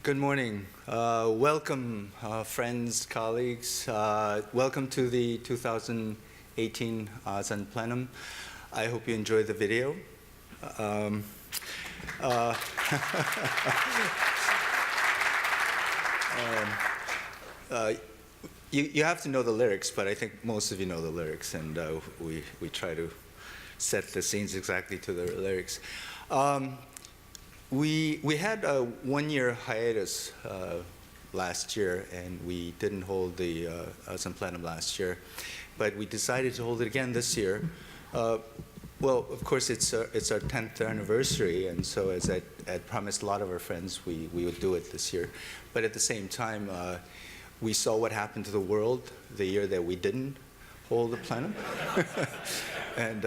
Good morning. Welcome, friends, colleagues. Welcome to the 2018 Asan Plenum. I hope you enjoy the video. Uh, you have to know the lyrics, but I think most of you know the lyrics, and we try to set the scenes exactly to the lyrics. We had a one-year hiatus last year, and we didn't hold the Asan Plenum last year, but we decided to hold it again this year. Well, of course, it's our 10th anniversary, and so as I had promised a lot of our friends, we would do it this year. But at the same time, we saw what happened to the world the year that we didn't hold the plenum, and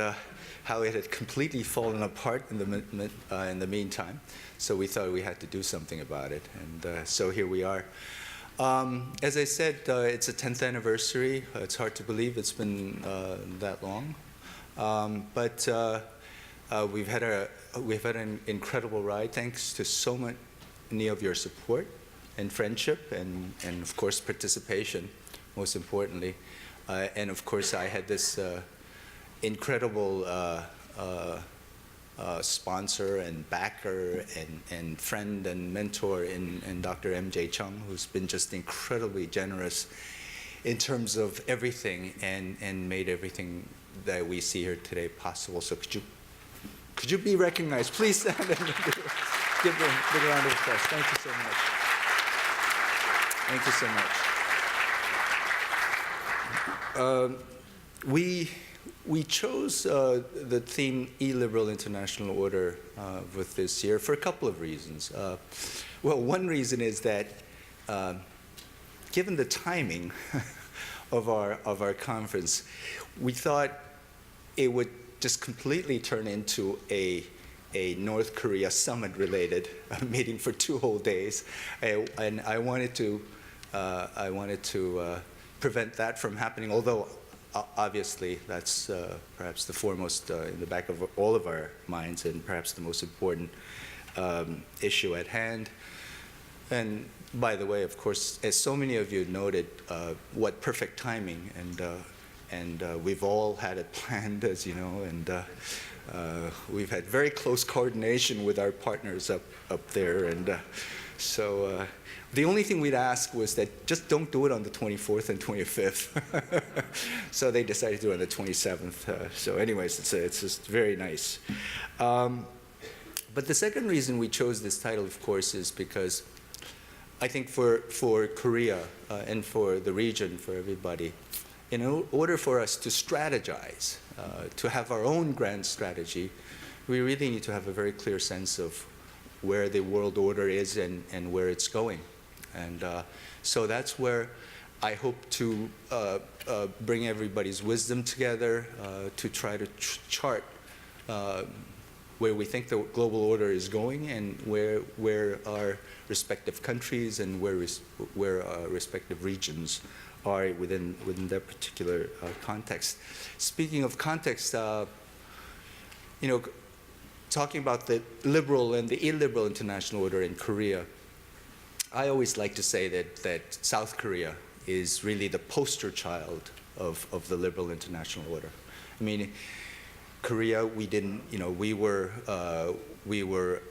how it had completely fallen apart in the meantime. So we thought we had to do something about it, and so here we are. As I said, it's a 10th anniversary. It's hard to believe it's been that long. But we've had an incredible ride, thanks to so many of your support and friendship, and of course participation, most importantly. And of course, I had this incredible sponsor and backer and friend and mentor in Dr. M.J. Chung, who's been just incredibly generous in terms of everything and made everything that we see here today possible. So could you be recognized? Please stand and give them a big round of applause. Thank you so much. Thank you so much. We chose the theme illiberal international order with this year for a couple of reasons. Well, one reason is that given the timing of our conference, we thought it would just completely turn into a North Korea summit-related meeting for 2 whole days, and I wanted to prevent that from happening. Although obviously that's perhaps the foremost in the back of all of our minds, and perhaps the most important issue at hand. And by the way, of course, as so many of you noted, what perfect timing, and we've all had it planned, as you know, and we've had very close coordination with our partners up there, and so the only thing we'd ask was that just don't do it on the 24th and 25th. So they decided to do it on the 27th. So anyways, it's just very nice. But the second reason we chose this title, of course, is because I think for Korea and for the region, for everybody, in order for us to strategize, to have our own grand strategy, we really need to have a very clear sense of where the world order is and where it's going. And so that's where I hope to bring everybody's wisdom together to try to chart where we think the global order is going, and where our respective countries and where our respective regions are within that particular context. Speaking of context, you know, talking about the liberal and the illiberal international order in Korea, I always like to say that South Korea is really the poster child of the liberal international order. I mean, Korea, we didn't, you know, we were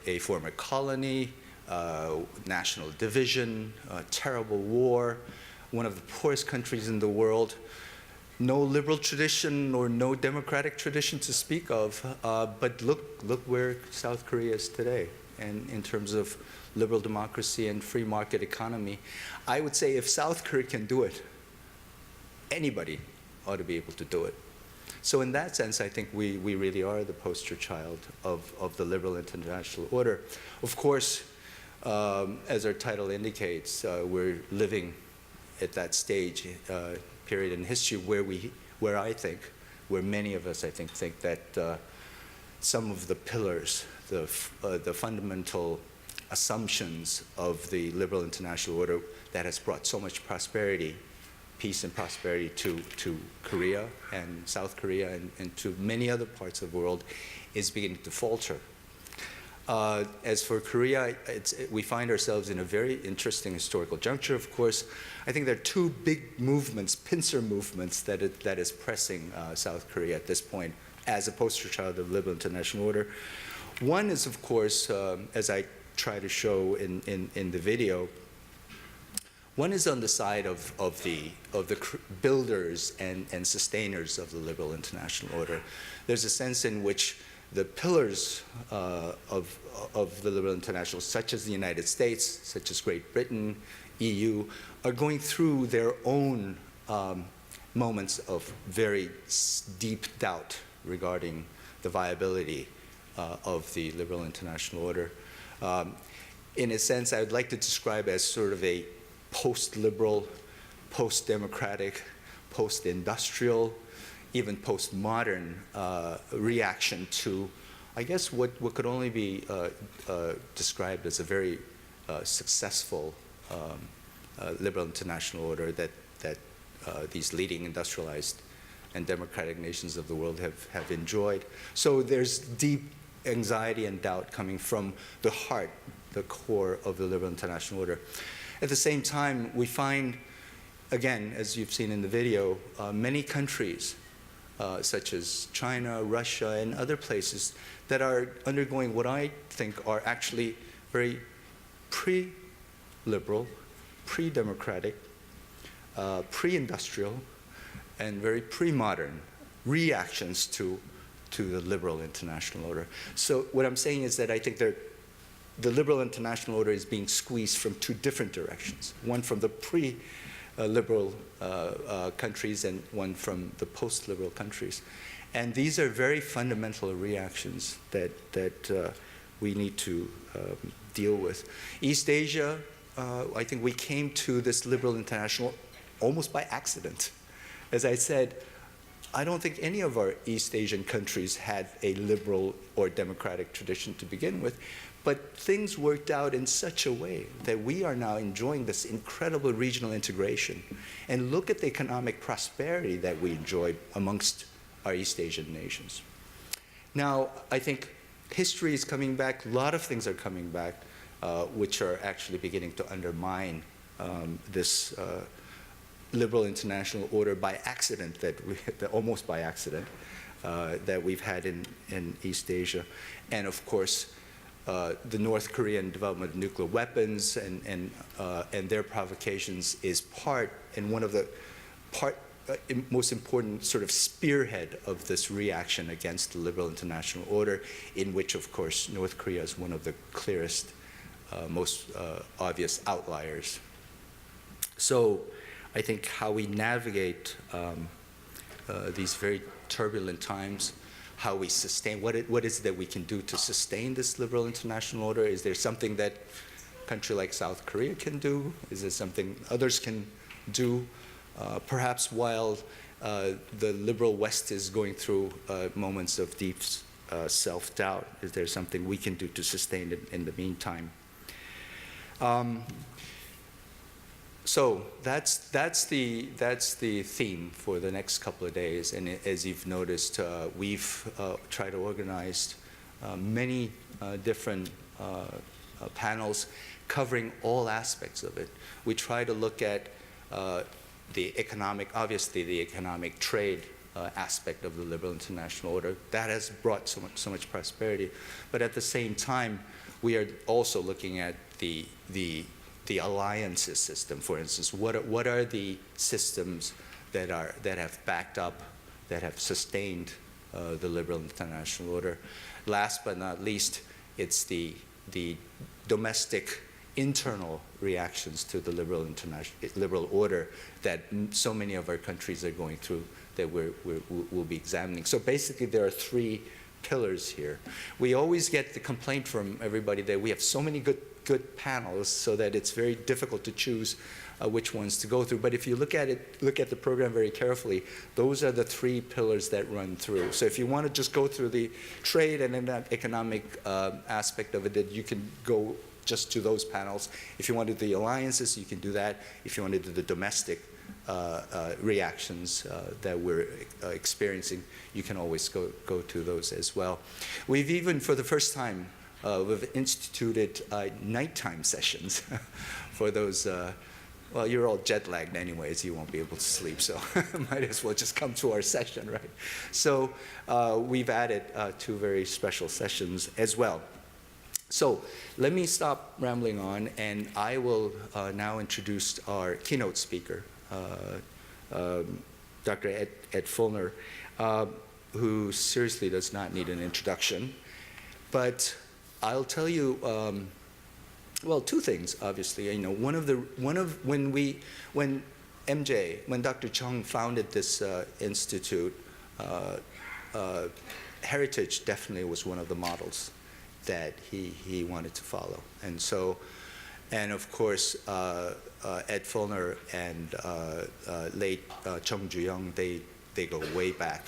a former colony, national division, terrible war, one of the poorest countries in the world, no liberal tradition or no democratic tradition to speak of, but look where South Korea is today, and in terms of liberal democracy and free market economy. I would say if South Korea can do it, anybody ought to be able to do it. So in that sense, I think we really are the poster child of the liberal international order. Of course, as our title indicates, we're living at that stage, period in history where many of us, I think that some of the pillars, the fundamental assumptions of the liberal international order that has brought so much prosperity, peace and prosperity to Korea and South Korea and to many other parts of the world is beginning to falter. As for Korea, we find ourselves in a very interesting historical juncture, of course. I think there are two big movements, pincer movements, that is pressing South Korea at this point as a poster child of liberal international order. One is, of course, as I try to show in the video, one is on the side of the builders and sustainers of the liberal international order. There's a sense in which the pillars of the liberal international, such as the United States, such as Great Britain, EU, are going through their own moments of very deep doubt regarding the viability of the liberal international order. In a sense, I would like to describe as sort of a post-liberal, post-democratic, post-industrial, even postmodern reaction to, I guess, what could only be described as a very successful liberal international order that these leading industrialized and democratic nations of the world have enjoyed. So there's deep anxiety and doubt coming from the heart, the core of the liberal international order. At the same time, we find, again, as you've seen in the video, many countries, such as China, Russia, and other places that are undergoing what I think are actually very pre-liberal, pre-democratic, pre-industrial, and very pre-modern reactions to the liberal international order. So what I'm saying is that I think the liberal international order is being squeezed from two different directions, one from the pre-liberal countries and one from the post-liberal countries. And these are very fundamental reactions that we need to deal with. East Asia, I think we came to this liberal international almost by accident. As I said, I don't think any of our East Asian countries had a liberal or democratic tradition to begin with, but things worked out in such a way that we are now enjoying this incredible regional integration. And look at the economic prosperity that we enjoyed amongst our East Asian nations. Now, I think history is coming back, a lot of things are coming back, which are actually beginning to undermine this liberal international order by accident, almost by accident, that we've had in East Asia. And of course, the North Korean development of nuclear weapons and their provocations is part, and one of the most important sort of spearhead of this reaction against the liberal international order, in which, of course, North Korea is one of the clearest, most obvious outliers. So I think how we navigate these very turbulent times, how we sustain, what is it that we can do to sustain this liberal international order? Is there something that a country like South Korea can do? Is there something others can do? Perhaps while the liberal West is going through moments of deep self-doubt, is there something we can do to sustain it in the meantime? So that's the theme for the next couple of days. And as you've noticed, we've tried to organize many different panels covering all aspects of it. We try to look at the economic, obviously the economic trade aspect of the liberal international order. That has brought so much prosperity. But at the same time, we are also looking at the alliances system, for instance. What are the systems that have backed up, that have sustained the liberal international order? Last but not least, it's the domestic internal reactions to the liberal order that so many of our countries are going through that we'll be examining. So basically, there are three pillars here. We always get the complaint from everybody that we have so many good panels, so that it's very difficult to choose which ones to go through. But if you look at the program very carefully, those are the three pillars that run through. So if you want to just go through the trade and then that economic aspect of it, that you can go just to those panels. If you want to do the alliances, you can do that. If you want to do the domestic reactions that we're experiencing, you can always go to those as well. We've even, for the first time, we've instituted nighttime sessions for those. Well, you're all jet lagged anyways. You won't be able to sleep, so might as well just come to our session, right? So we've added 2 very special sessions as well. So let me stop rambling on, and I will now introduce our keynote speaker, Dr. Ed Fulner, who seriously does not need an introduction. But I'll tell you, well, 2 things, obviously. You know, when Dr. Chung founded this institute, heritage definitely was one of the models that he wanted to follow. And so, and of course, Ed Fulner and late Chung Ju-young, they go way back.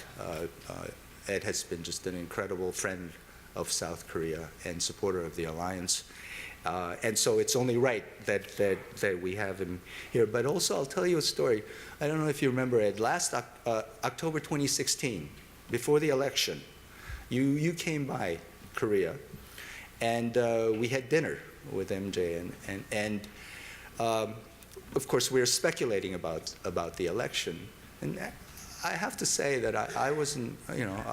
Ed has been just an incredible friend of South Korea and supporter of the alliance. And so it's only right that we have him here. But also, I'll tell you a story. I don't know if you remember, Ed, last October 2016, before the election, you came by Korea, and we had dinner with MJ. And of course, we were speculating about the election. And I have to say that I wasn't, you know,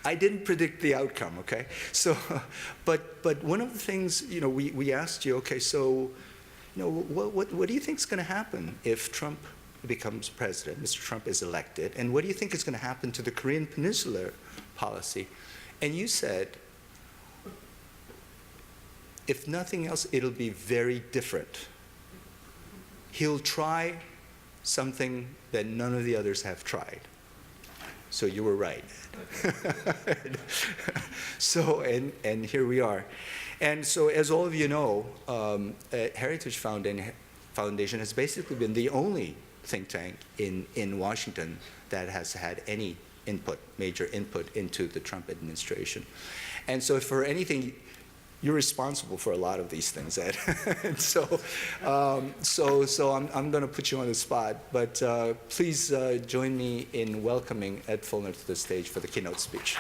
I didn't predict the outcome, okay? So, but one of the things, you know, we asked you, okay, so, you know, what do you think is going to happen if Trump becomes president, Mr. Trump is elected, and what do you think is going to happen to the Korean Peninsula policy? And you said, if nothing else, it'll be very different. He'll try something that none of the others have tried. So you were right. So, and here we are. And so, as all of you know, Heritage Foundation has basically been the only think tank in Washington that has had any input, major input into the Trump administration. And so, if for anything, you're responsible for a lot of these things, Ed. And so I'm going to put you on the spot, but please join me in welcoming Ed Fulner to the stage for the keynote speech.